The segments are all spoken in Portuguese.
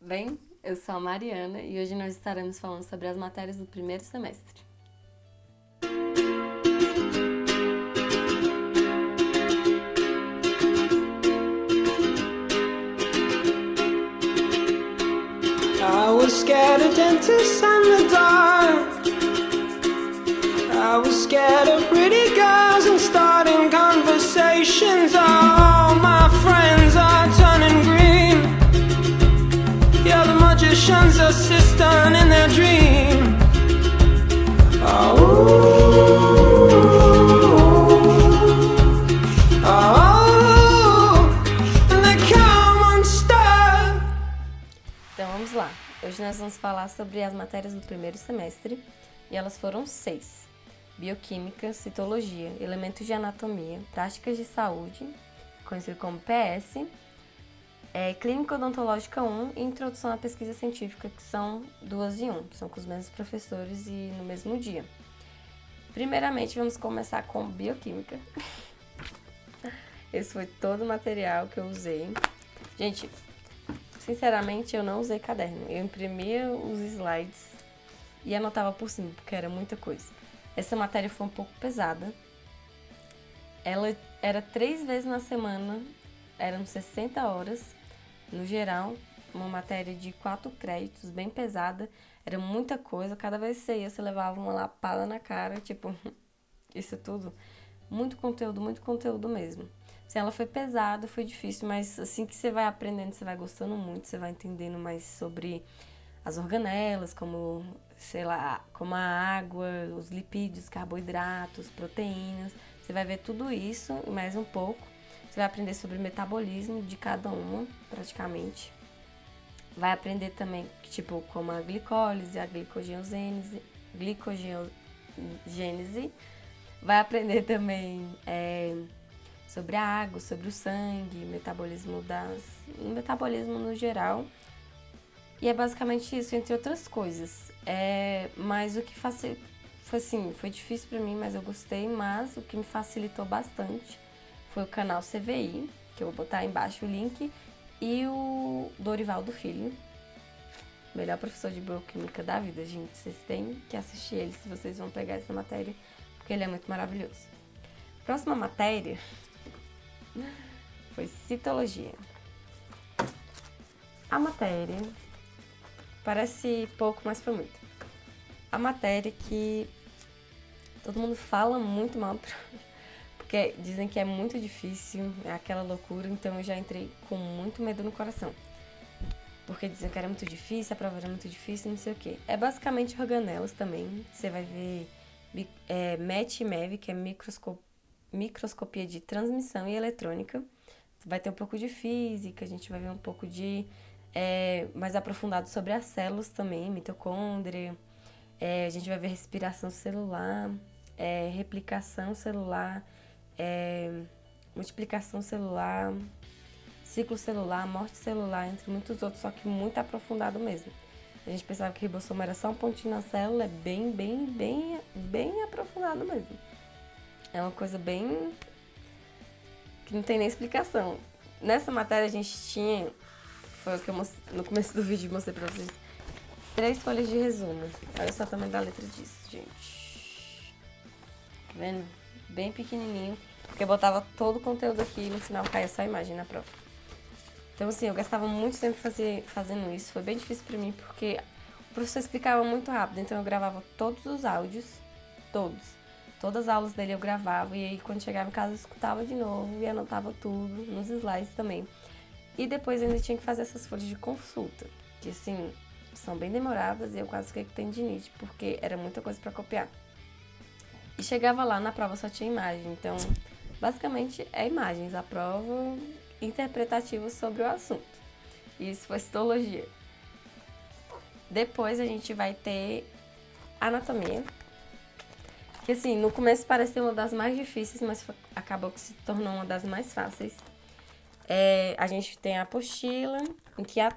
Bem, eu sou a Mariana e hoje nós estaremos falando sobre as matérias do primeiro semestre. I was scared of dentists and the dark. I was scared of pretty girls and starting conversations. All my friends are turning green. Yeah, the magician's assistant in their dream. Oh, oh, and they come unstuck. Então vamos lá. Hoje nós vamos falar sobre as matérias do primeiro semestre e elas foram 6. Bioquímica, citologia, elementos de anatomia, práticas de saúde, conhecido como PS, clínica odontológica 1 e introdução à pesquisa científica, que são 2 em 1, que são com os mesmos professores e no mesmo dia. Primeiramente, vamos começar com bioquímica. Esse foi todo o material que eu usei. Gente, sinceramente, eu não usei caderno. Eu imprimia os slides e anotava por cima, porque era muita coisa. Essa matéria foi um pouco pesada. Ela era 3 vezes na semana, eram 60 horas. No geral, uma matéria de 4 créditos, bem pesada. Era muita coisa, cada vez que você ia, você levava uma lapada na cara, tipo, isso tudo. Muito conteúdo mesmo. Assim, ela foi pesada, foi difícil, mas assim que você vai aprendendo, você vai gostando muito, você vai entendendo mais sobre as organelas, como, sei lá, como a água, os lipídios, carboidratos, proteínas. Você vai ver tudo isso e mais um pouco. Você vai aprender sobre o metabolismo de cada uma, praticamente. Vai aprender também, tipo, como a glicólise, a glicogênese. Vai aprender também sobre a água, sobre o sangue, metabolismo no geral. E é basicamente isso, entre outras coisas. Mas o que foi difícil pra mim, mas eu gostei. Mas o que me facilitou bastante foi o canal CVI, que eu vou botar aí embaixo o link, e o Dorivaldo Filho, melhor professor de bioquímica da vida, gente. Vocês têm que assistir ele se vocês vão pegar essa matéria, porque ele é muito maravilhoso. Próxima matéria foi citologia. A matéria parece pouco, mas foi muito. A matéria que todo mundo fala muito mal, porque dizem que é muito difícil, é aquela loucura, então eu já entrei com muito medo no coração. Porque dizem que era muito difícil, a prova era muito difícil, não sei o quê. É basicamente organelas também. Você vai ver MET e MEV, que é microscopia de transmissão e eletrônica. Vai ter um pouco de física, a gente vai ver um pouco de mais aprofundado sobre as células também, mitocôndria. A gente vai ver respiração celular, replicação celular, multiplicação celular, ciclo celular, morte celular, entre muitos outros, só que muito aprofundado mesmo. A gente pensava que ribossomo era só um pontinho na célula, é bem aprofundado mesmo. É uma coisa bem que não tem nem explicação. Nessa matéria a gente tinha, foi o que eu no começo do vídeo mostrei pra vocês, 3 folhas de resumo. Olha só o tamanho da letra disso, gente. Tá vendo? Bem pequenininho, porque eu botava todo o conteúdo aqui e no final caía só a imagem na prova. Então, assim, eu gastava muito tempo fazendo isso. Foi bem difícil pra mim, porque o professor explicava muito rápido. Então, eu gravava todos os áudios, todos. Todas as aulas dele eu gravava. E aí, quando chegava em casa, eu escutava de novo e anotava tudo, nos slides também. E depois, eu ainda tinha que fazer essas folhas de consulta, que, assim, são bem demoradas e eu quase fiquei com tendinite, porque era muita coisa pra copiar. E chegava lá, na prova só tinha imagem. Então, basicamente, é imagens. A prova interpretativa sobre o assunto. Isso foi citologia. Depois a gente vai ter anatomia, que assim, no começo parecia uma das mais difíceis, mas acabou que se tornou uma das mais fáceis. A gente tem a apostila, em que a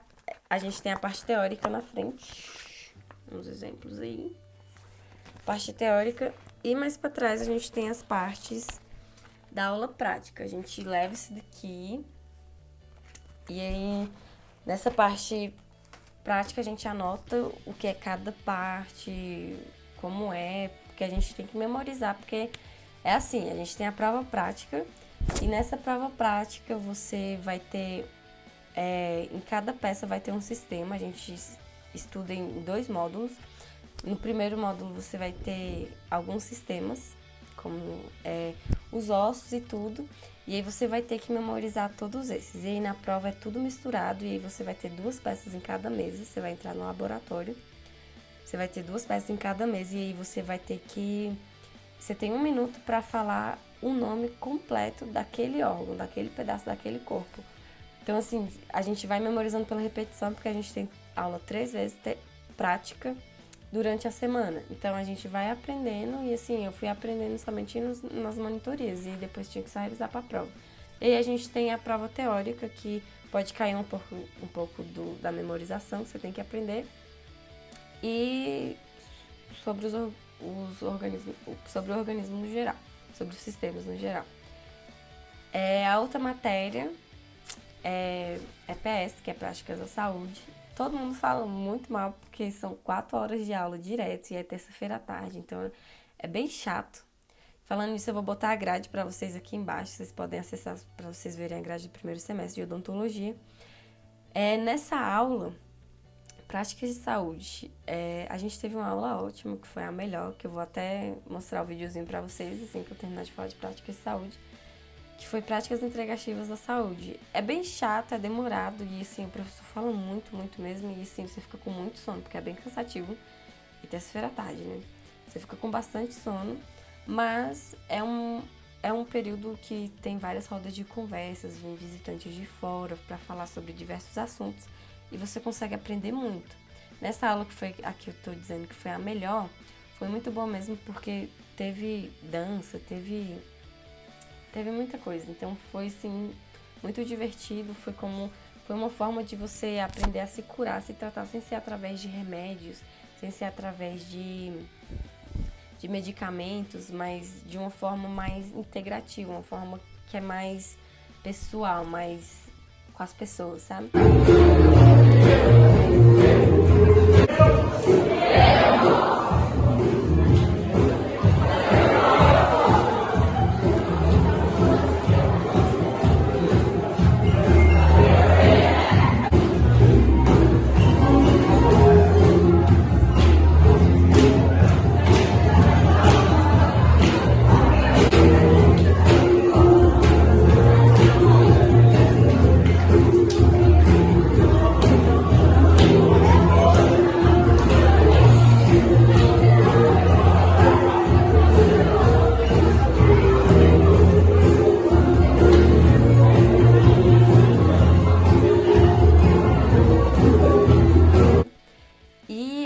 gente tem a parte teórica na frente. Uns exemplos aí. Parte teórica. E mais pra trás a gente tem as partes da aula prática. A gente leva isso daqui e aí nessa parte prática a gente anota o que é cada parte, como é, porque a gente tem que memorizar, porque é assim, a gente tem a prova prática e nessa prova prática você vai ter, em cada peça vai ter um sistema, a gente estuda em 2 módulos. No primeiro módulo você vai ter alguns sistemas, como os ossos e tudo, e aí você vai ter que memorizar todos esses. E aí na prova é tudo misturado, e aí você vai ter 2 peças em cada mesa, você vai entrar no laboratório, você vai ter 2 peças em cada mesa, e aí você vai ter que... Você tem 1 minuto para falar o nome completo daquele órgão, daquele pedaço daquele corpo. Então assim, a gente vai memorizando pela repetição, porque a gente tem aula 3 vezes, prática, durante a semana. Então a gente vai aprendendo e assim, eu fui aprendendo somente nas monitorias e depois tinha que só revisar para a prova. E aí a gente tem a prova teórica, que pode cair um pouco da memorização, que você tem que aprender. E sobre os organismos, sobre o organismo no geral, sobre os sistemas no geral. A outra matéria é PS, que é Práticas da Saúde. Todo mundo fala muito mal, porque são 4 horas de aula direto e é terça-feira à tarde, então é bem chato. Falando nisso, eu vou botar a grade para vocês aqui embaixo, vocês podem acessar para vocês verem a grade do primeiro semestre de odontologia. Nessa aula, Práticas de Saúde, a gente teve uma aula ótima, que foi a melhor, que eu vou até mostrar o videozinho para vocês, assim que eu terminar de falar de Práticas de Saúde, que foi Práticas Integrativas da Saúde. É bem chato, é demorado, e assim, o professor fala muito, muito mesmo, e assim, você fica com muito sono, porque é bem cansativo, e terça-feira à tarde, né? Você fica com bastante sono, mas é um período que tem várias rodas de conversas, vem visitantes de fora para falar sobre diversos assuntos, e você consegue aprender muito. Nessa aula que foi a que eu tô dizendo que foi a melhor, foi muito bom mesmo, porque teve dança, teve muita coisa, então foi sim muito divertido, foi uma forma de você aprender a se curar, se tratar sem ser através de remédios, sem ser através de medicamentos, mas de uma forma mais integrativa, uma forma que é mais pessoal, mais com as pessoas, sabe?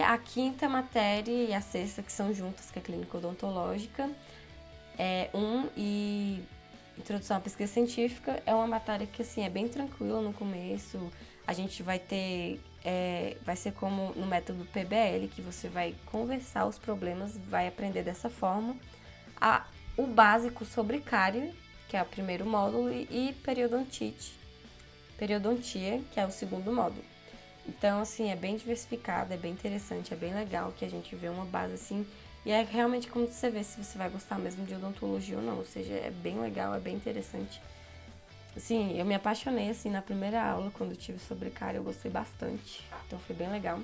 A quinta matéria e a sexta, que são juntas, que é a clínica odontológica, e introdução à pesquisa científica, é uma matéria que assim, é bem tranquila no começo. A gente vai ter, vai ser como no método PBL, que você vai conversar os problemas, vai aprender dessa forma. O básico sobre cárie, que é o primeiro módulo, e periodontia, que é o segundo módulo. Então, assim, é bem diversificado, é bem interessante, é bem legal que a gente vê uma base assim. E é realmente como você vê se você vai gostar mesmo de odontologia ou não. Ou seja, é bem legal, é bem interessante. Assim, eu me apaixonei, assim, na primeira aula, quando eu tive sobre cárie, eu gostei bastante. Então, foi bem legal.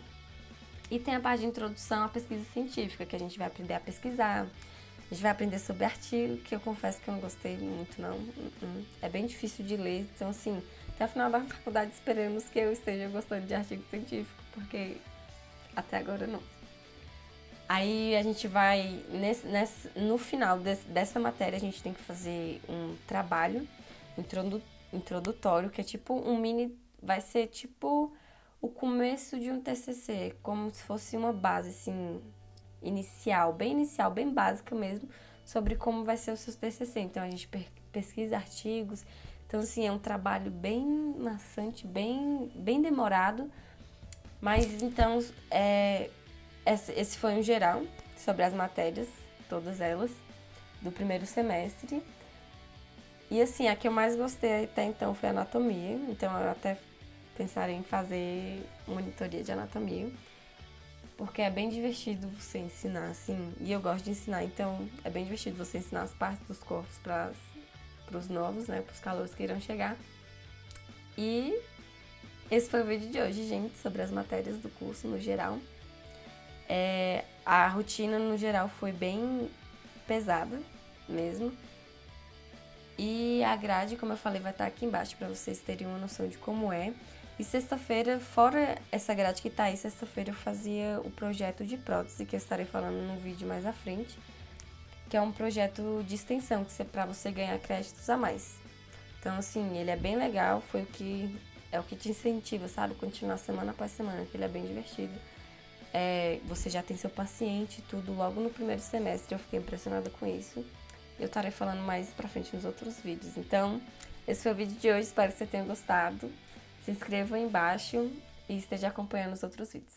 E tem a parte de introdução à pesquisa científica, que a gente vai aprender a pesquisar. A gente vai aprender sobre artigo, que eu confesso que eu não gostei muito, não. É bem difícil de ler, então, assim... Até o final da faculdade esperamos que eu esteja gostando de artigo científico, porque até agora não. Aí a gente vai, no final dessa matéria, a gente tem que fazer um trabalho introdutório, que é tipo vai ser tipo o começo de um TCC, como se fosse uma base, assim, inicial, bem básica mesmo, sobre como vai ser o seu TCC. Então a gente pesquisa artigos. Então, assim, é um trabalho bem maçante, bem demorado. Mas, então, esse foi um geral sobre as matérias, todas elas, do primeiro semestre. E, assim, a que eu mais gostei até então foi a anatomia. Então, eu até pensarem em fazer monitoria de anatomia, porque é bem divertido você ensinar, assim, e eu gosto de ensinar, então é bem divertido você ensinar as partes dos corpos para os novos, né, para os calouros que irão chegar. E esse foi o vídeo de hoje, gente, sobre as matérias do curso no geral. A rotina no geral foi bem pesada mesmo. E a grade, como eu falei, vai estar aqui embaixo para vocês terem uma noção de como é. E sexta-feira, fora essa grade que tá aí, sexta-feira eu fazia o projeto de prótese, que eu estarei falando num vídeo mais à frente, que é um projeto de extensão, que é para você ganhar créditos a mais. Então, assim, ele é bem legal, é o que te incentiva, sabe? Continuar semana após semana, que ele é bem divertido. Você já tem seu paciente, tudo, logo no primeiro semestre, eu fiquei impressionada com isso. Eu estarei falando mais pra frente nos outros vídeos. Então, esse foi o vídeo de hoje, espero que você tenha gostado. Se inscreva aí embaixo e esteja acompanhando os outros vídeos.